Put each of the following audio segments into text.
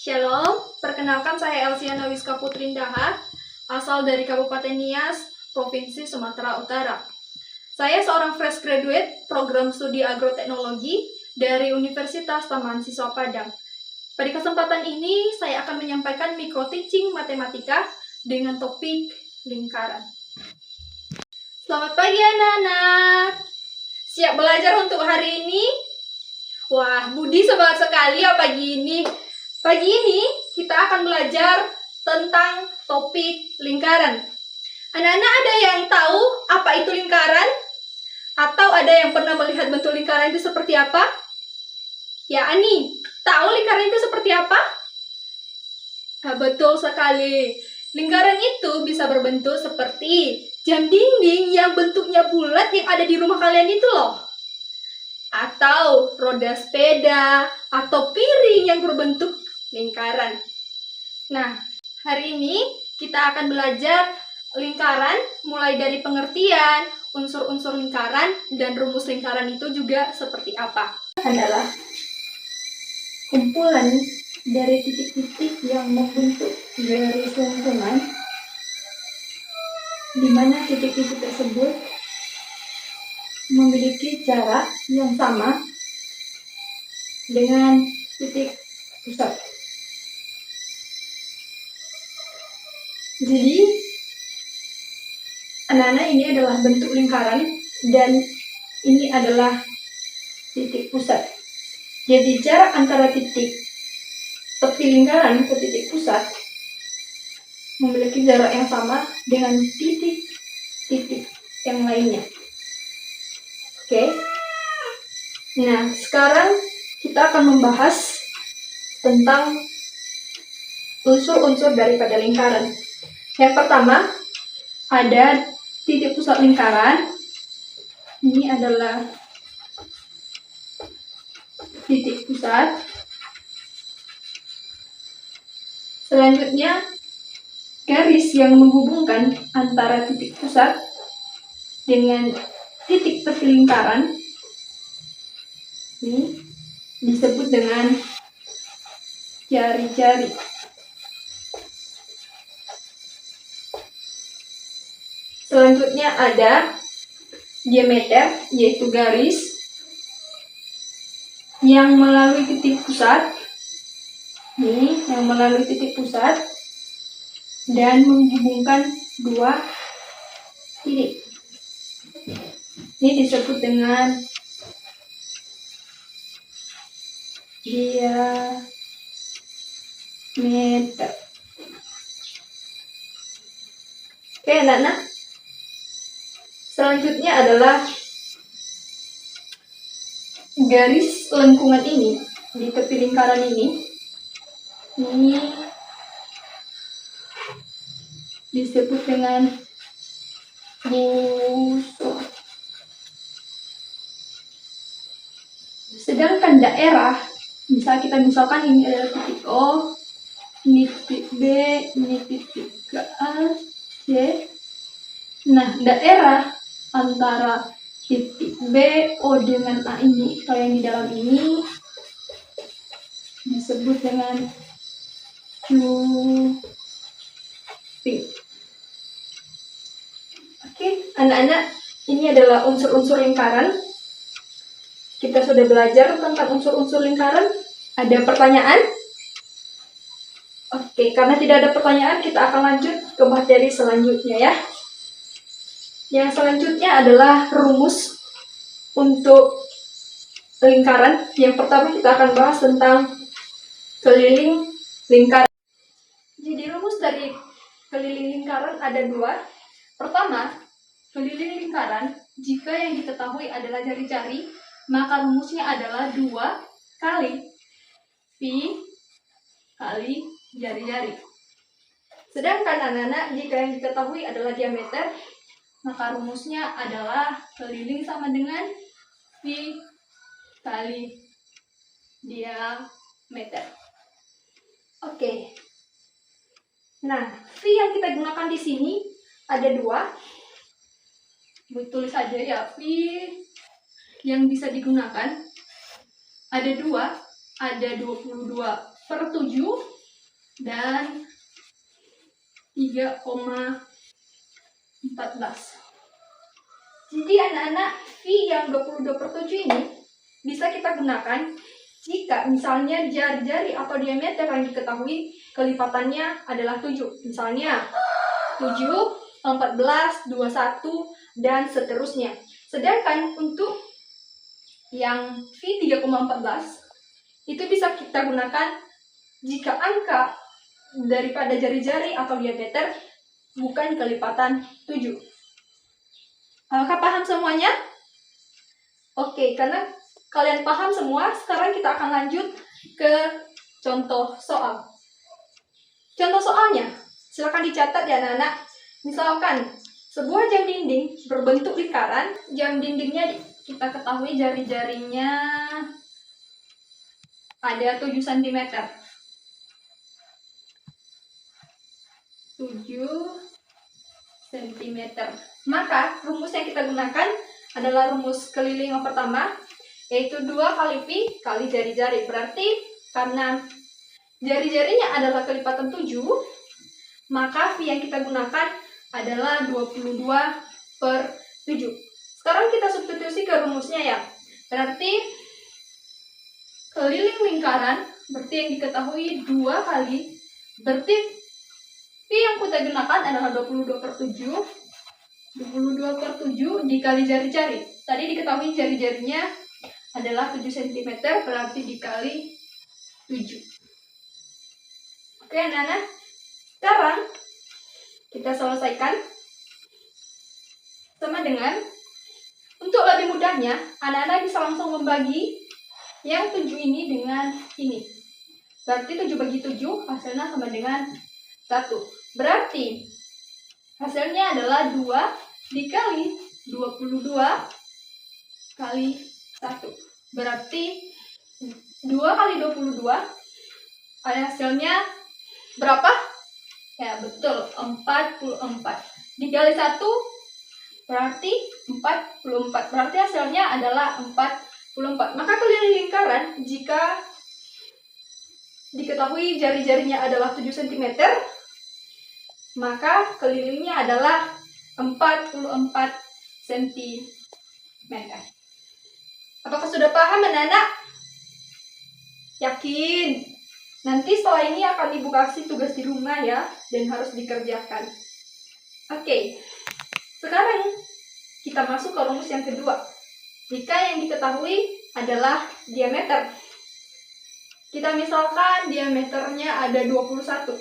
Shalom, perkenalkan saya Elsiana Wiska Putrindaha, asal dari Kabupaten Nias, Provinsi Sumatera Utara. Saya seorang fresh graduate program studi agroteknologi dari Universitas Taman Siswa Padang. Pada kesempatan ini, saya akan menyampaikan micro teaching matematika dengan topik lingkaran. Selamat pagi anak-anak. Siap belajar untuk hari ini? Wah, Budi semangat sekali ya pagi ini. Pagi ini kita akan belajar tentang topik lingkaran. Anak-anak ada yang tahu apa itu lingkaran? Atau ada yang pernah melihat bentuk lingkaran itu seperti apa? Ya, Ani, tahu lingkaran itu seperti apa? Nah, betul sekali. Lingkaran itu bisa berbentuk seperti jam dinding yang bentuknya bulat yang ada di rumah kalian itu loh. Atau roda sepeda, atau piring yang berbentuk lingkaran. Nah, hari ini kita akan belajar lingkaran mulai dari pengertian, unsur-unsur lingkaran, dan rumus lingkaran itu juga seperti apa. Adalah kumpulan dari titik-titik yang membentuk garis lengkungan, di mana titik-titik tersebut memiliki jarak yang sama dengan titik pusat. Jadi, anak-anak, ini adalah bentuk lingkaran dan ini adalah titik pusat. Jadi, jarak antara titik tepi lingkaran ke titik pusat memiliki jarak yang sama dengan titik-titik yang lainnya. Oke. Nah, sekarang kita akan membahas tentang unsur-unsur daripada lingkaran. Yang pertama, ada titik pusat lingkaran. Ini adalah titik pusat. Selanjutnya, garis yang menghubungkan antara titik pusat dengan titik tepi lingkaran ini disebut dengan jari-jari. Selanjutnya ada diameter, yaitu garis yang melalui titik pusat. Ini yang melalui titik pusat dan menghubungkan dua titik. Ini disebut dengan diameter. Oke, anak-anak. Selanjutnya adalah garis lengkungan ini di tepi lingkaran ini disebut dengan musuh. Sedangkan daerah, misalkan ini adalah titik O, ini titik B, ini titik A, C. Nah, daerah antara titik B, O dengan A ini, atau yang di dalam ini, disebut dengan QP. Oke, anak-anak, ini adalah unsur-unsur lingkaran. Kita sudah belajar tentang unsur-unsur lingkaran. Ada pertanyaan? Oke, karena tidak ada pertanyaan, kita akan lanjut ke materi selanjutnya ya. Yang selanjutnya adalah rumus untuk lingkaran. Yang pertama kita akan bahas tentang keliling lingkaran. Jadi rumus dari keliling lingkaran ada dua. Pertama, keliling lingkaran jika yang diketahui adalah jari-jari, maka rumusnya adalah 2 kali pi kali jari-jari. Sedangkan anak-anak, jika yang diketahui adalah diameter, maka rumusnya adalah keliling sama dengan pi kali diameter. Oke. Nah, pi yang kita gunakan di sini ada 2. Tulis saja ya, pi yang bisa digunakan ada 2, ada 22/7 dan 3,14. Jadi anak-anak, V yang 22/7 ini bisa kita gunakan jika misalnya jari-jari atau diameter yang diketahui kelipatannya adalah 7. Misalnya 7, 14, 21, dan seterusnya. Sedangkan untuk yang V 3,14 itu bisa kita gunakan jika angka daripada jari-jari atau diameter bukan kelipatan 7. Apakah paham semuanya? Oke, karena kalian paham semua, sekarang kita akan lanjut ke contoh soal. Contoh soalnya, silakan dicatat ya anak-anak. Misalkan, sebuah jam dinding berbentuk lingkaran, jam dindingnya kita ketahui jari-jarinya ada 7 cm. 7 cm. Maka rumus yang kita gunakan adalah rumus keliling yang pertama, yaitu 2 kali V kali jari-jari. Berarti karena jari-jarinya adalah kelipatan 7, maka V yang kita gunakan adalah 22/7. Sekarang kita substitusi ke rumusnya ya. Berarti keliling lingkaran, berarti yang diketahui 2 kali, berarti V yang kita gunakan adalah 22/7. 22/7 dikali jari-jari. Tadi diketahui jari-jarinya adalah 7 cm, berarti dikali 7. Oke anak-anak, sekarang kita selesaikan sama dengan, untuk lebih mudahnya, anak-anak bisa langsung membagi yang 7 ini dengan ini. Berarti 7 bagi 7 hasilnya sama dengan 1. Berarti hasilnya adalah 2 dikali 22 kali 1. Berarti 2 kali 22 hasilnya berapa? Ya betul, 44. Dikali 1 berarti 44. Berarti hasilnya adalah 44. Maka keliling lingkaran jika diketahui jari-jarinya adalah 7 cm, maka kelilingnya adalah 44 cm. Apakah sudah paham anak-anak? Yakin? Nanti setelah ini akan ibu kasih tugas di rumah ya, dan harus dikerjakan. Oke, sekarang kita masuk ke rumus yang kedua. Jika yang diketahui adalah diameter. Kita misalkan diameternya ada 21.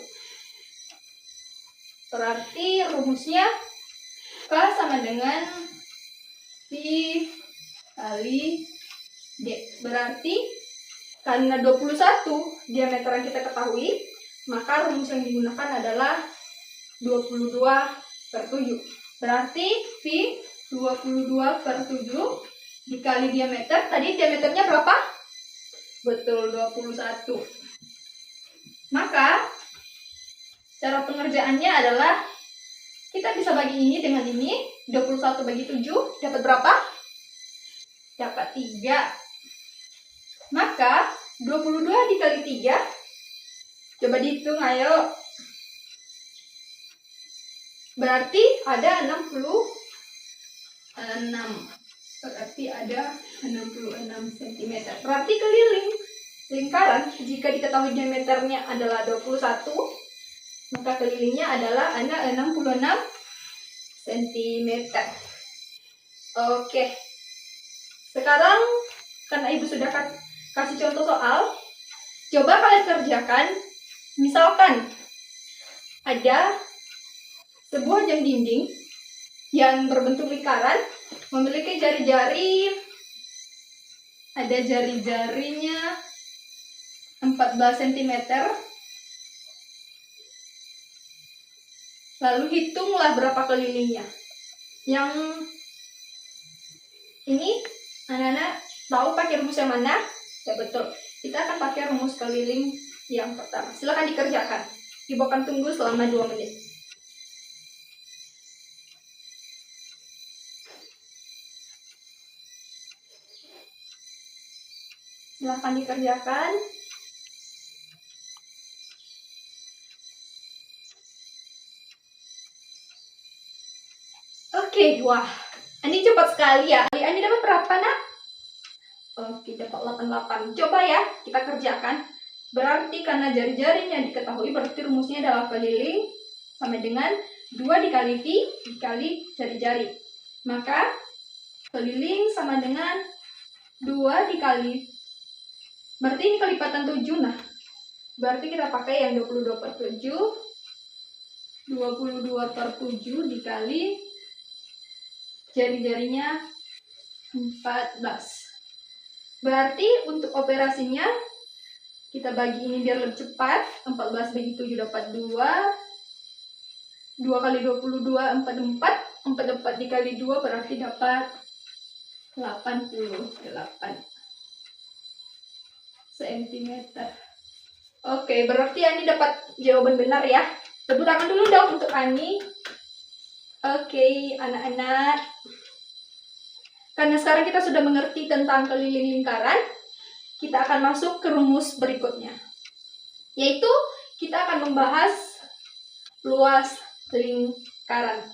Berarti rumusnya K sama dengan P kali D. Berarti karena 21 diameter yang kita ketahui, maka rumus yang digunakan adalah 22/7. Berarti V 22/7 dikali diameter. Tadi diameternya berapa? Betul, 21. Maka cara pengerjaannya adalah kita bisa bagi ini dengan ini. 21 bagi 7 dapat berapa? Dapat 3. Maka 22 dikali 3, coba dihitung ayo. Berarti ada 66. Berarti ada 66 cm. Berarti keliling lingkaran jika diketahui diameternya adalah 21, maka kelilingnya adalah 66 cm. Oke. Sekarang karena ibu sudah kasih contoh soal, coba kalian kerjakan. Misalkan ada sebuah jam dinding yang berbentuk lingkaran, memiliki jari-jari, ada jari-jarinya 14 cm. Lalu hitunglah berapa kelilingnya. Yang ini anak-anak tahu pakai rumus yang mana? Ya betul, kita akan pakai rumus keliling yang pertama. Silakan dikerjakan. Ibu akan tunggu selama 2 menit. Silakan dikerjakan. Oke, wah. Ini cepat sekali ya. Ini dapat berapa, Nak? Oke, dapat 88. Coba ya, kita kerjakan. Berarti karena jari-jarinya diketahui, berarti rumusnya adalah keliling sama dengan 2 dikali V dikali jari-jari. Maka keliling sama dengan 2 dikali, berarti ini kelipatan 7. Nah, berarti kita pakai yang 22 per 7. 22 per 7 dikali jari-jarinya 14. Berarti untuk operasinya kita bagi ini biar lebih cepat. 14 bagi 7 dapat 2. 2 kali 22 44. 44 dikali 2 berarti dapat 88 cm. Oke, berarti Ani dapat jawaban benar ya. Tepuk tangan dulu dong untuk Ani. Oke, anak-anak. Karena sekarang kita sudah mengerti tentang keliling lingkaran, kita akan masuk ke rumus berikutnya. Yaitu kita akan membahas luas lingkaran.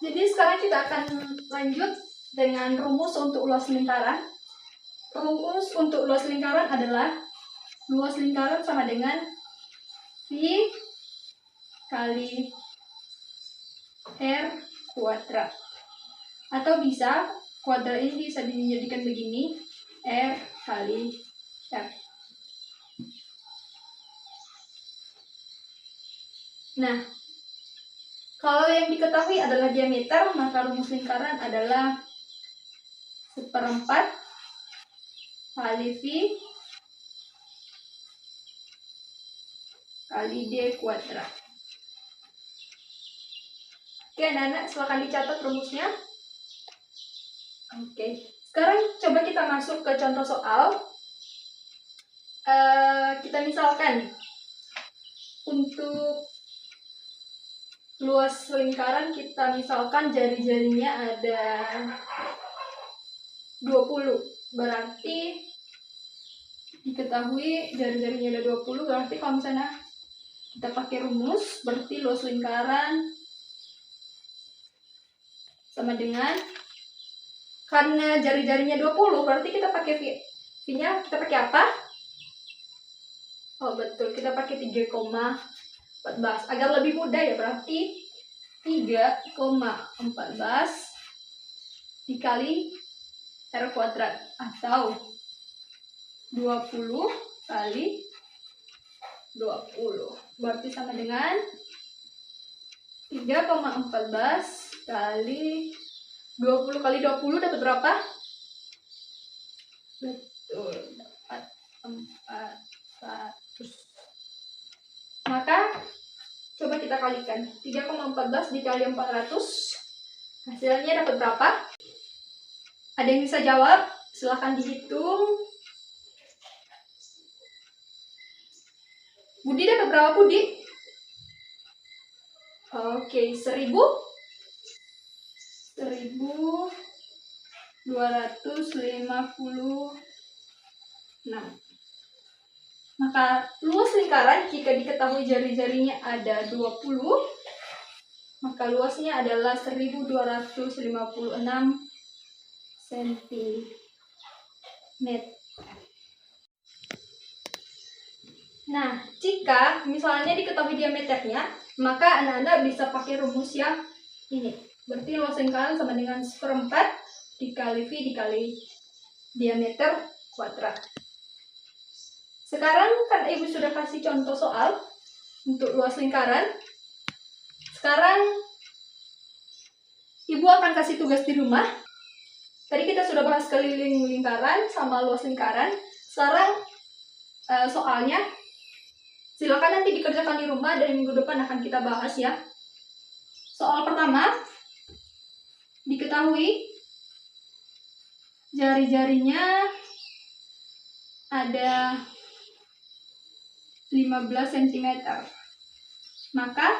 Jadi sekarang kita akan lanjut dengan rumus untuk luas lingkaran. Rumus untuk luas lingkaran adalah luas lingkaran sama dengan V kali R kuadrat. Atau bisa, kuadrat ini bisa dijadikan begini, R kali R. Nah, kalau yang diketahui adalah diameter, maka rumus lingkaran adalah 1/4 kali V kali D kuadrat. Oke, anak-anak, silakan dicatat rumusnya. Oke, sekarang coba kita masuk ke contoh soal. Kita misalkan untuk luas lingkaran, kita misalkan jari-jarinya ada 20. Berarti diketahui jari-jarinya ada 20, berarti kalau misalnya kita pakai rumus, berarti luas lingkaran sama dengan, karena jari-jarinya 20, berarti kita pakai V-nya, kita pakai apa? Oh betul, kita pakai 3,14. Agar lebih mudah ya, berarti 3,14 dikali R kuadrat, atau 20 kali 20. Berarti sama dengan 3,14 kali 20 kali 20 dapat berapa? Betul, dapat 400. Maka coba kita kalikan. 3,14 dikali 400. Hasilnya dapat berapa? Ada yang bisa jawab? Silahkan dihitung. Budi dapat berapa, Budi? Oke, 1256. Maka luas lingkaran jika diketahui jari-jarinya ada 20, maka luasnya adalah 1256 cm. Nah, jika misalnya diketahui diameternya, maka anak-anak bisa pakai rumus yang ini. Berarti luas lingkaran sama dengan 1/4 dikali V dikali diameter kuadrat. Sekarang kan Ibu sudah kasih contoh soal untuk luas lingkaran. Sekarang Ibu akan kasih tugas di rumah. Tadi kita sudah bahas keliling lingkaran sama luas lingkaran. Sekarang soalnya silakan nanti dikerjakan di rumah, dan minggu depan akan kita bahas ya. Soal pertama, diketahui jari-jarinya ada 15 cm. Maka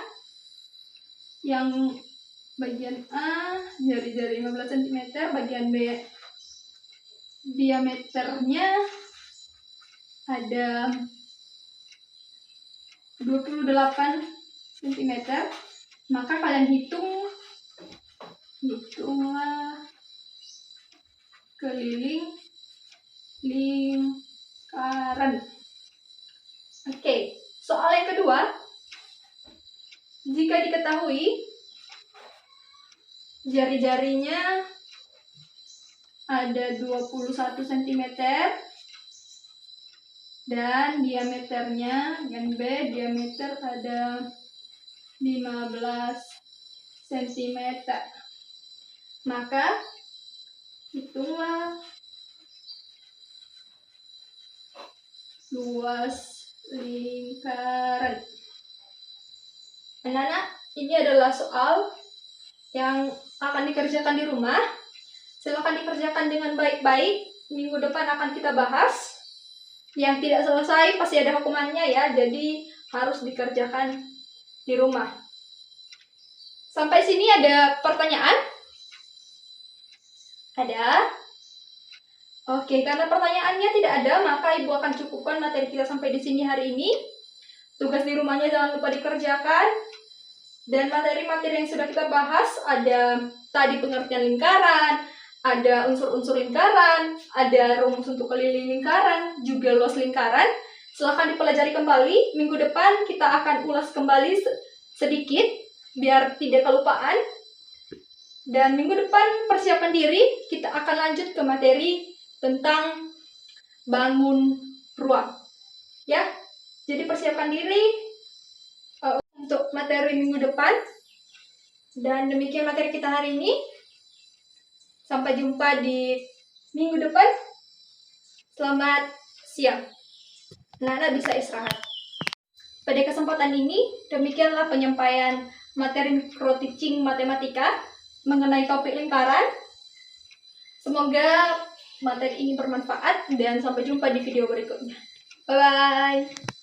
yang bagian A jari-jari 15 cm, bagian B diameternya ada 28 cm. Maka kalian hitung Hitunglah keliling lingkaran. Oke, soal yang kedua. Jika diketahui jari-jarinya ada 21 cm dan diameternya, dengan B, diameter ada 15 cm. Maka hitunglah luas lingkaran. Anak-anak, ini adalah soal yang akan dikerjakan di rumah. Silakan dikerjakan dengan baik-baik. Minggu depan akan kita bahas. Yang tidak selesai pasti ada hukumannya ya, jadi harus dikerjakan di rumah. Sampai sini ada pertanyaan? Ada? Oke, karena pertanyaannya tidak ada, maka Ibu akan cukupkan materi kita sampai di sini hari ini. Tugas di rumahnya jangan lupa dikerjakan. Dan materi-materi yang sudah kita bahas, ada tadi pengertian lingkaran, ada unsur-unsur lingkaran, ada rumus untuk keliling lingkaran, juga luas lingkaran. Silahkan dipelajari kembali. Minggu depan kita akan ulas kembali sedikit, biar tidak kelupaan. Dan minggu depan persiapan diri, kita akan lanjut ke materi tentang bangun ruang. Ya, jadi persiapkan diri untuk materi minggu depan. Dan demikian materi kita hari ini. Sampai jumpa di minggu depan. Selamat siang. Anak-anak bisa istirahat. Pada kesempatan ini, demikianlah penyampaian materi micro teaching matematika mengenai topik lingkaran. Semoga materi ini bermanfaat dan sampai jumpa di video berikutnya. Bye-bye.